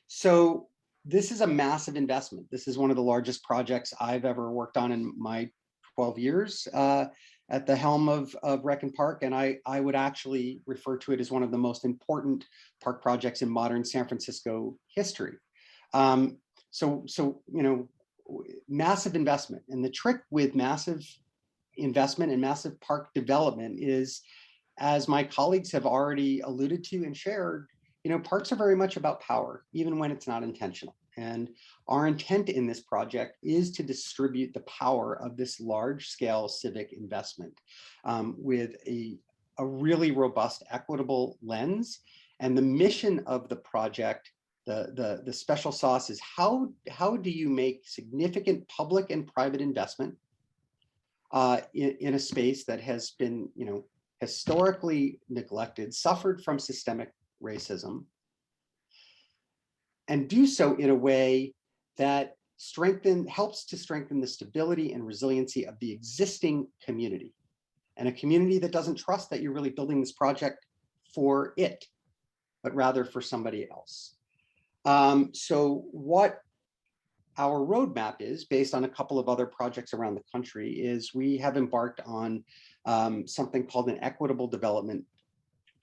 So this is a massive investment. This is one of the largest projects I've ever worked on in my 12 years at the helm of Rec and Park, and I would actually refer to it as one of the most important park projects in modern San Francisco history. So you know, massive investment, and the trick with massive investment and massive park development is, as my colleagues have already alluded to and shared, you know, parks are very much about power, even when it's not intentional. And our intent in this project is to distribute the power of this large-scale civic investment with a really robust, equitable lens. And the mission of the project, the special sauce, is how do you make significant public and private investment in a space that has been, you know, historically neglected, suffered from systemic racism, and do so in a way that helps to strengthen the stability and resiliency of the existing community, and a community that doesn't trust that you're really building this project for it, but rather for somebody else. So what our roadmap is, based on a couple of other projects around the country, is we have embarked on something called an equitable development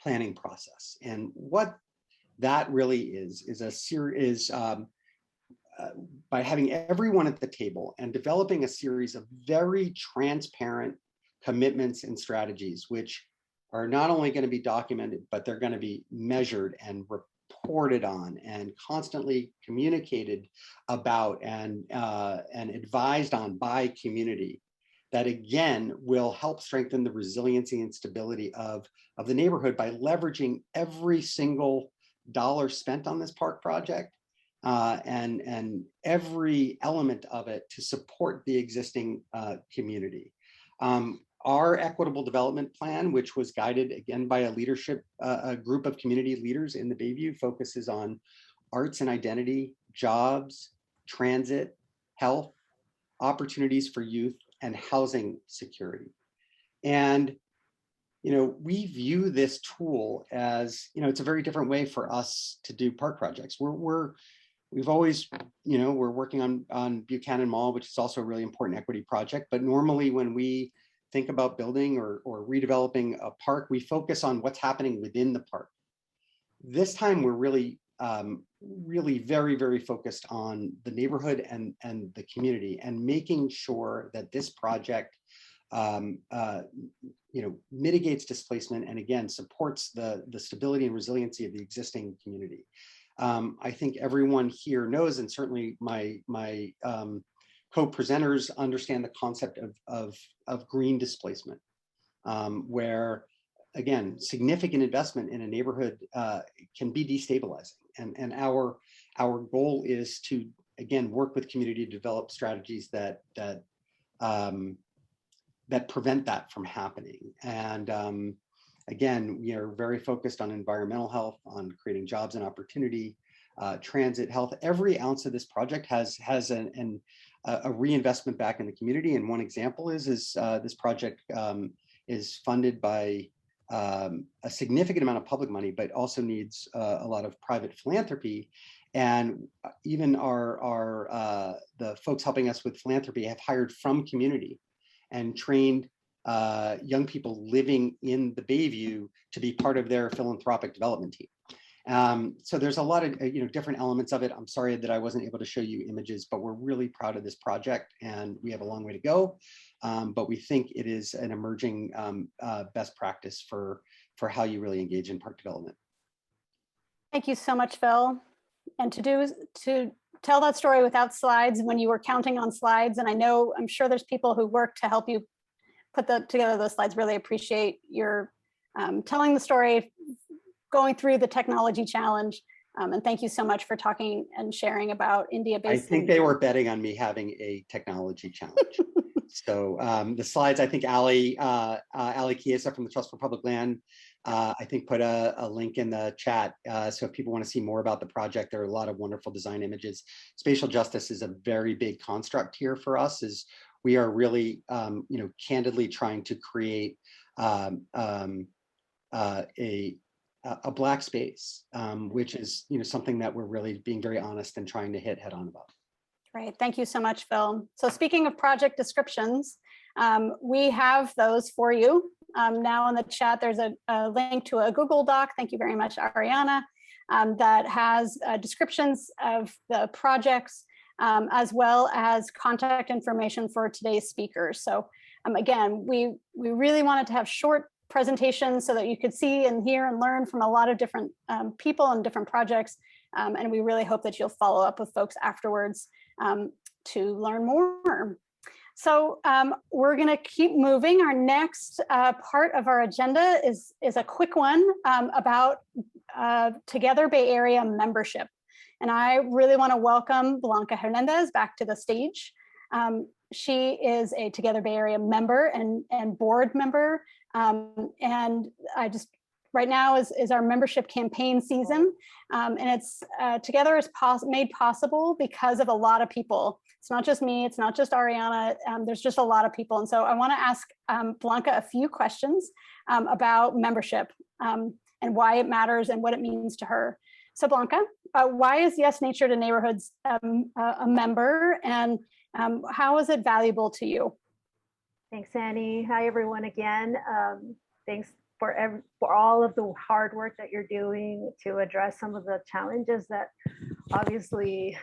planning process. And what that really is by having everyone at the table and developing a series of very transparent commitments and strategies, which are not only going to be documented, but they're going to be measured and reported on and constantly communicated about and advised on by community, that again will help strengthen the resiliency and stability of the neighborhood by leveraging every single dollar spent on this park project and every element of it to support the existing community. Our equitable development plan, which was guided again by a group of community leaders in the Bayview, focuses on arts and identity, jobs, transit, health, opportunities for youth, and housing security. And we view this tool as, it's a very different way for us to do park projects. We've always, we're working on Buchanan Mall, which is also a really important equity project. But normally when we think about building or redeveloping a park, we focus on what's happening within the park. This time we're really very, very focused on the neighborhood and the community, and making sure that this project mitigates displacement and again supports the stability and resiliency of the existing community. I think everyone here knows, and certainly my co-presenters understand the concept of green displacement, where again significant investment in a neighborhood can be destabilizing, and our goal is to again work with community to develop strategies that prevent that from happening. And again, we are very focused on environmental health, on creating jobs and opportunity, transit, health. Every ounce of this project has a reinvestment back in the community. And one example is this project is funded by a significant amount of public money, but also needs a lot of private philanthropy. And even the folks helping us with philanthropy have hired from community and trained young people living in the Bayview to be part of their philanthropic development team. So there's a lot of different elements of it. I'm sorry that I wasn't able to show you images, but we're really proud of this project, and we have a long way to go. But we think it is an emerging best practice for how you really engage in park development. Thank you so much, Phil. And to tell that story without slides when you were counting on slides, and I'm sure there's people who work to help you put together those slides. Really appreciate your telling the story, going through the technology challenge, and thank you so much for talking and sharing about India Basin. I think they were betting on me having a technology challenge. So the slides, I think Ali Chiesa from the Trust for Public Land, I think put a link in the chat. So if people want to see more about the project, there are a lot of wonderful design images. Spatial justice is a very big construct here for us, as we are really, candidly trying to create a Black space, which is, something that we're really being very honest and trying to hit head on about. Great, thank you so much, Phil. So speaking of project descriptions, we have those for you. Now in the chat, there's a link to a Google Doc. Thank you very much, Ariana, that has descriptions of the projects, as well as contact information for today's speakers. So again, we really wanted to have short presentations so that you could see and hear and learn from a lot of different people and different projects. And we really hope that you'll follow up with folks afterwards to learn more. So we're going to keep moving. Our next part of our agenda is a quick one about Together Bay Area membership. And I really want to welcome Blanca Hernandez back to the stage. She is a Together Bay Area member and board member. And right now is our membership campaign season. And it's Together is made possible because of a lot of people. It's not just me, it's not just Ariana, there's just a lot of people. And so I wanna ask Blanca a few questions about membership and why it matters and what it means to her. So Blanca, why is Yes Nature to Neighborhoods a member, and how is it valuable to you? Thanks, Annie. Hi, everyone again. Thanks for all of the hard work that you're doing to address some of the challenges that obviously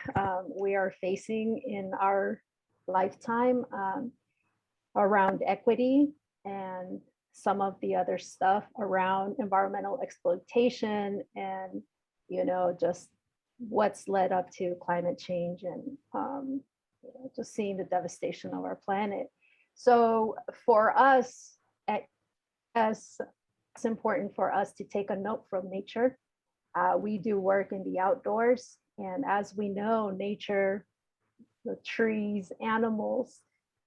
we are facing in our lifetime around equity and some of the other stuff around environmental exploitation and, you know, just what's led up to climate change and you know, just seeing the devastation of our planet. So for us, it's important for us to take a note from nature. We do work in the outdoors, and as we know, nature, the trees, animals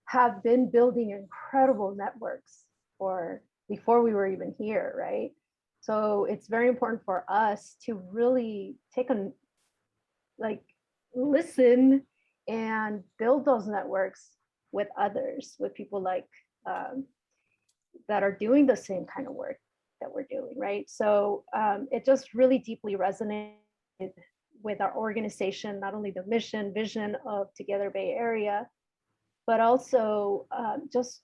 have been building incredible networks before we were even here, right? So it's very important for us to really listen and build those networks with others, with people like that are doing the same kind of work that we're doing, right? So it just really deeply resonated with our organization, not only the mission, vision of Together Bay Area, but also just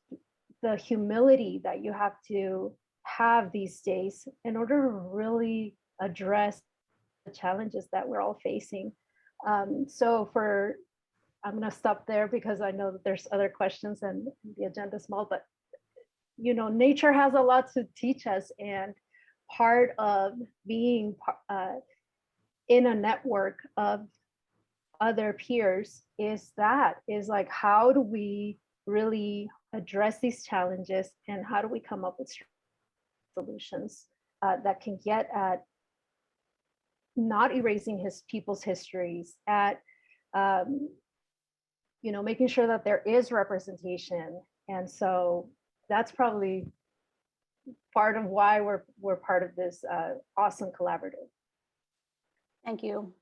the humility that you have to have these days in order to really address the challenges that we're all facing. I'm going to stop there because I know that there's other questions and the agenda is small, but you know, nature has a lot to teach us, and part of being in a network of other peers is like, how do we really address these challenges, and how do we come up with solutions that can get at not erasing people's histories, at you know, making sure that there is representation. And so that's probably part of why we're part of this awesome collaborative. Thank you.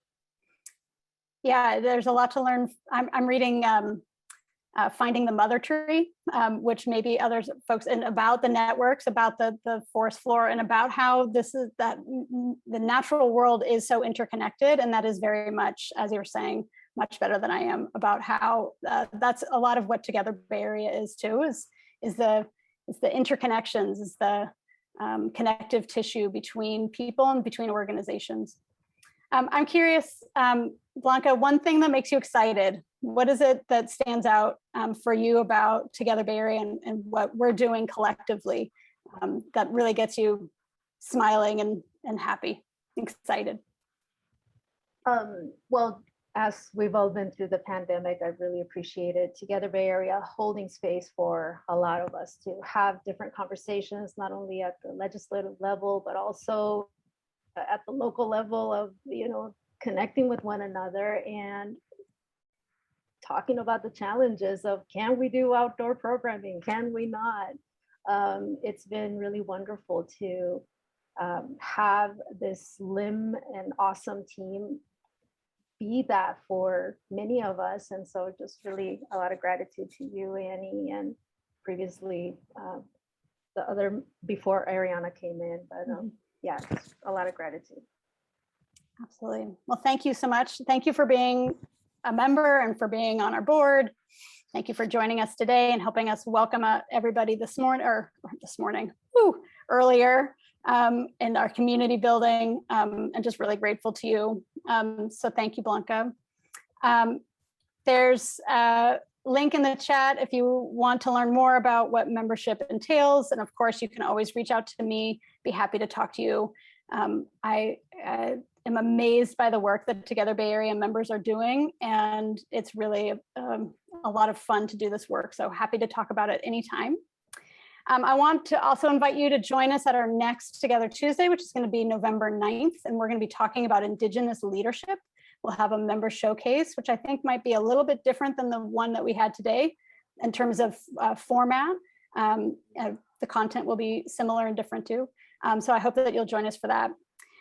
Yeah, there's a lot to learn. I'm reading Finding the Mother Tree, which maybe others folks, and about the networks, about the forest floor, and about how the natural world is so interconnected, and that is very much, as you were saying, much better than I am about how that's a lot of what Together Bay Area is too, is the interconnections, is the connective tissue between people and between organizations. I'm curious, Blanca, one thing that makes you excited, what is it that stands out for you about Together Bay Area and what we're doing collectively that really gets you smiling and happy, excited? Well, as we've all been through the pandemic, I really appreciated Together Bay Area holding space for a lot of us to have different conversations, not only at the legislative level, but also at the local level of, you know, connecting with one another and talking about the challenges of, can we do outdoor programming? Can we not? It's been really wonderful to have this slim and awesome team be that for many of us. And so just really a lot of gratitude to you, Annie, and previously the other before Ariana came in, but yeah, just a lot of gratitude. Absolutely. Well, thank you so much. Thank you for being a member and for being on our board. Thank you for joining us today and helping us welcome everybody earlier in our community building, and just really grateful to you. So thank you, Blanca. There's a link in the chat if you want to learn more about what membership entails. And of course, you can always reach out to me, be happy to talk to you. I am amazed by the work that Together Bay Area members are doing, and it's really a lot of fun to do this work. So happy to talk about it anytime. I want to also invite you to join us at our next Together Tuesday, which is going to be November 9th, and we're going to be talking about Indigenous leadership. We'll have a member showcase, which I think might be a little bit different than the one that we had today in terms of format. The content will be similar and different too. So I hope that you'll join us for that.